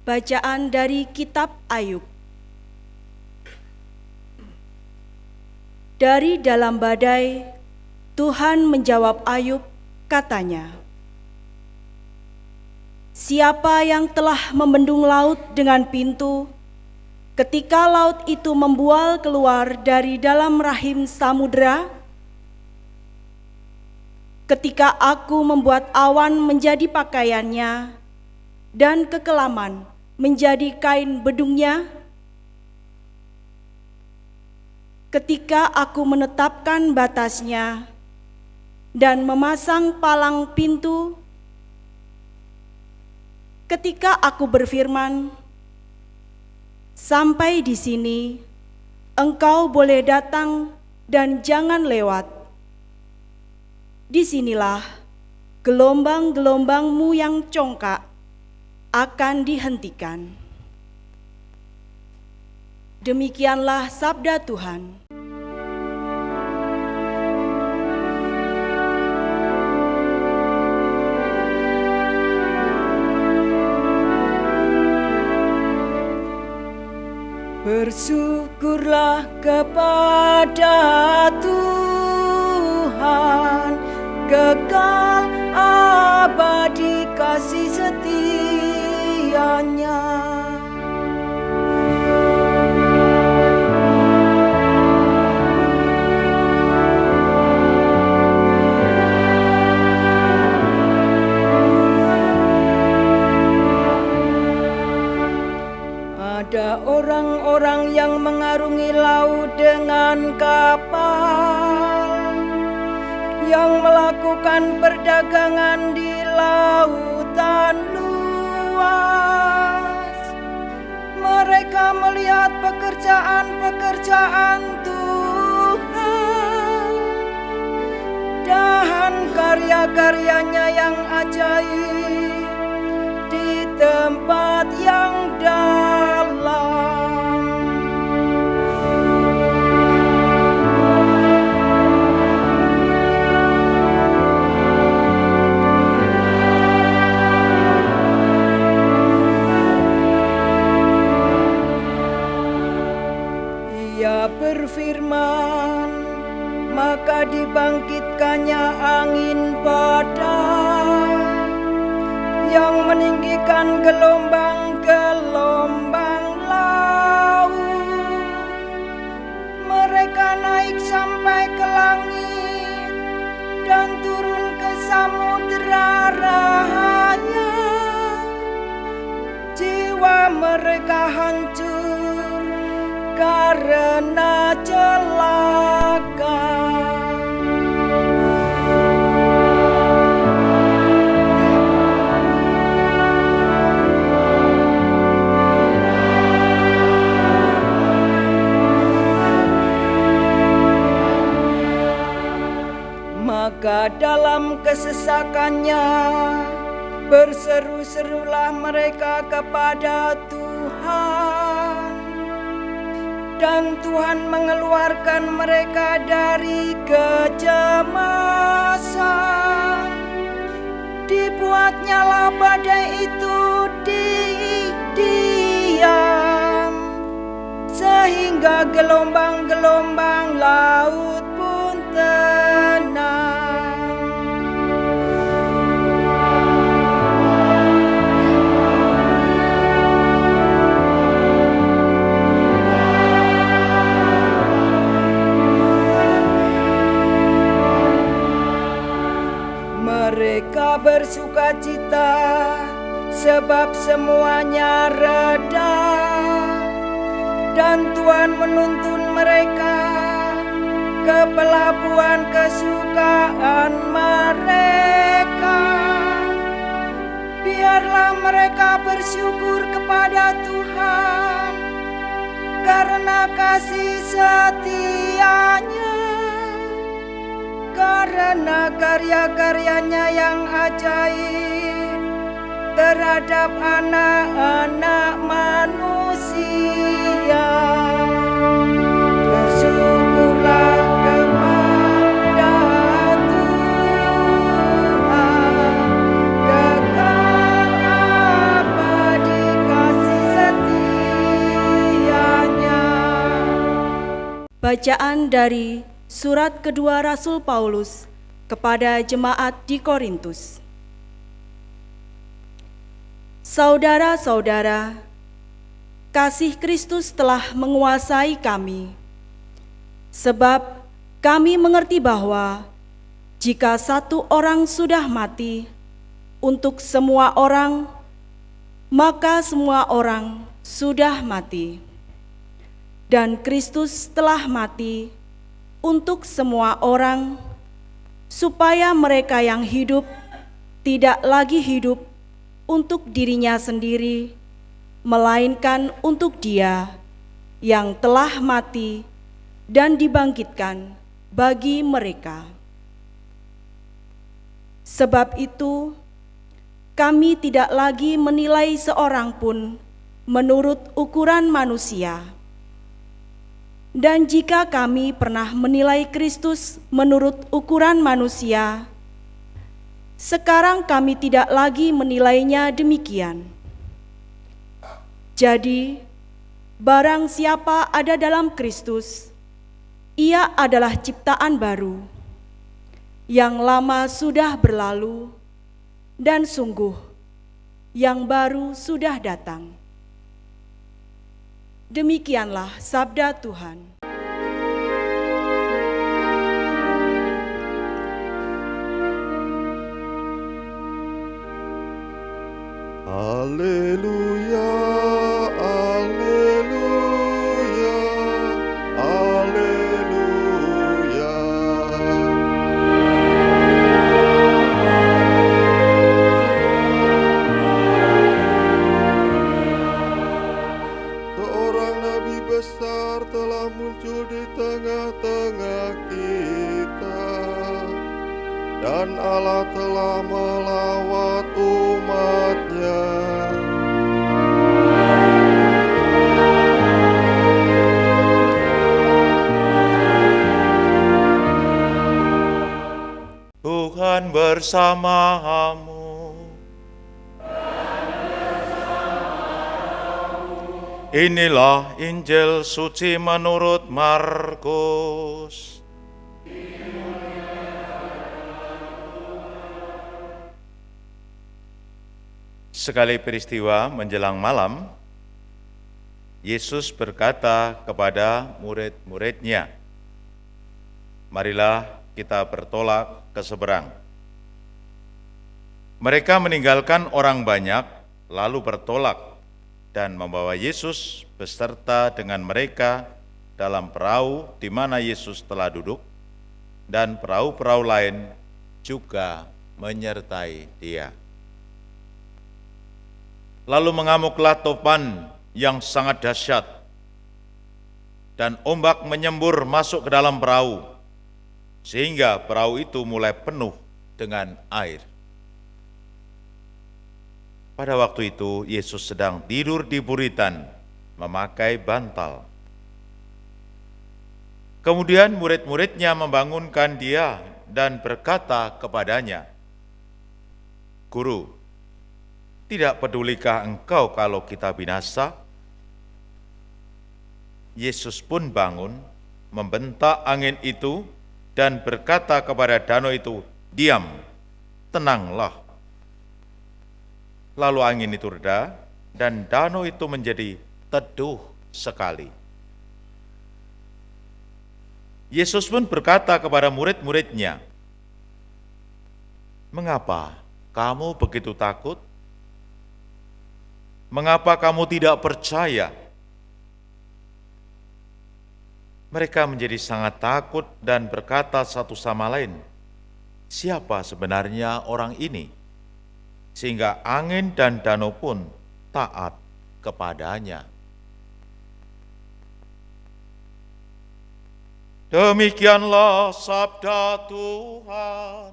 Bacaan dari Kitab Ayub. Dari dalam badai, Tuhan menjawab Ayub, katanya, "Siapa yang telah membendung laut dengan pintu, ketika laut itu membual keluar dari dalam rahim samudera? Ketika aku membuat awan menjadi pakaiannya, dan kekelaman menjadi kain bedungnya? Ketika aku menetapkan batasnya dan memasang palang pintu, ketika aku berfirman, sampai di sini, engkau boleh datang dan jangan lewat. Disinilah gelombang-gelombangmu yang congkak akan dihentikan." Demikianlah sabda Tuhan. Bersyukurlah kepada Tuhan, kekal abadi kasih setianya. Ada orang-orang yang mengarungi laut dengan kapal, yang melakukan perdagangan di lautan luas. Mereka melihat pekerjaan-pekerjaan Tuhan dan karya-karyanya yang ajaib di tempat yang dalam. Ia berfirman, maka dibangkitkannya angin badai yang meninggikan gelombang-gelombang laut. Mereka naik sampai ke langit dan turun ke samudera raya. Jiwa mereka hancur karena celaka. Maka dalam kesesakannya berseru-serulah mereka kepada Tuhan, dan Tuhan mengeluarkan mereka dari kecemasan. Dibuatnyalah badai itu diam, sehingga gelombang-gelombang laut pun tenang. Mereka bersukacita sebab semuanya reda, dan Tuhan menuntun mereka ke pelabuhan kesukaan mereka. Biarlah mereka bersyukur kepada Tuhan karena kasih setianya, karena karya-karyanya yang ajaib terhadap anak-anak manusia. Bersyukurlah kepada Tuhan, kekal abadi kasih Bacaan dari surat kedua Rasul Paulus kepada jemaat di Korintus. Saudara-saudara, kasih Kristus telah menguasai kami, sebab kami mengerti bahwa jika satu orang sudah mati untuk semua orang, maka semua orang sudah mati. Dan Kristus telah mati untuk semua orang, supaya mereka yang hidup tidak lagi hidup untuk dirinya sendiri, melainkan untuk Dia yang telah mati dan dibangkitkan bagi mereka. Sebab itu, kami tidak lagi menilai seorang pun menurut ukuran manusia. Dan jika kami pernah menilai Kristus menurut ukuran manusia, sekarang kami tidak lagi menilainya demikian. Jadi, barang siapa ada dalam Kristus, ia adalah ciptaan baru. Yang lama sudah berlalu, dan sungguh, yang baru sudah datang. Demikianlah sabda Tuhan. Haleluya, haleluya, haleluya. Seorang nabi besar telah muncul di tengah-tengah kita, dan Allah telah melawat umat-Nya. Tuhan bersamamu. Inilah Injil suci menurut Markus. Sekali peristiwa menjelang malam, Yesus berkata kepada murid-muridnya, "Marilah kita bertolak ke seberang." Mereka meninggalkan orang banyak, lalu bertolak dan membawa Yesus beserta dengan mereka dalam perahu di mana Yesus telah duduk, dan perahu-perahu lain juga menyertai Dia. Lalu mengamuklah topan yang sangat dahsyat, dan ombak menyembur masuk ke dalam perahu, sehingga perahu itu mulai penuh dengan air. Pada waktu itu, Yesus sedang tidur di buritan, memakai bantal. Kemudian murid-muridnya membangunkan Dia dan berkata kepadanya, "Guru, tidak pedulikah engkau kalau kita binasa?" Yesus pun bangun, membentak angin itu, dan berkata kepada danau itu, "Diam, tenanglah." Lalu angin itu reda, dan danau itu menjadi teduh sekali. Yesus pun berkata kepada murid-muridnya, "Mengapa kamu begitu takut? Mengapa kamu tidak percaya?" Mereka menjadi sangat takut dan berkata satu sama lain, "Siapa sebenarnya orang ini, sehingga angin dan danau pun taat kepadanya?" Demikianlah sabda Tuhan.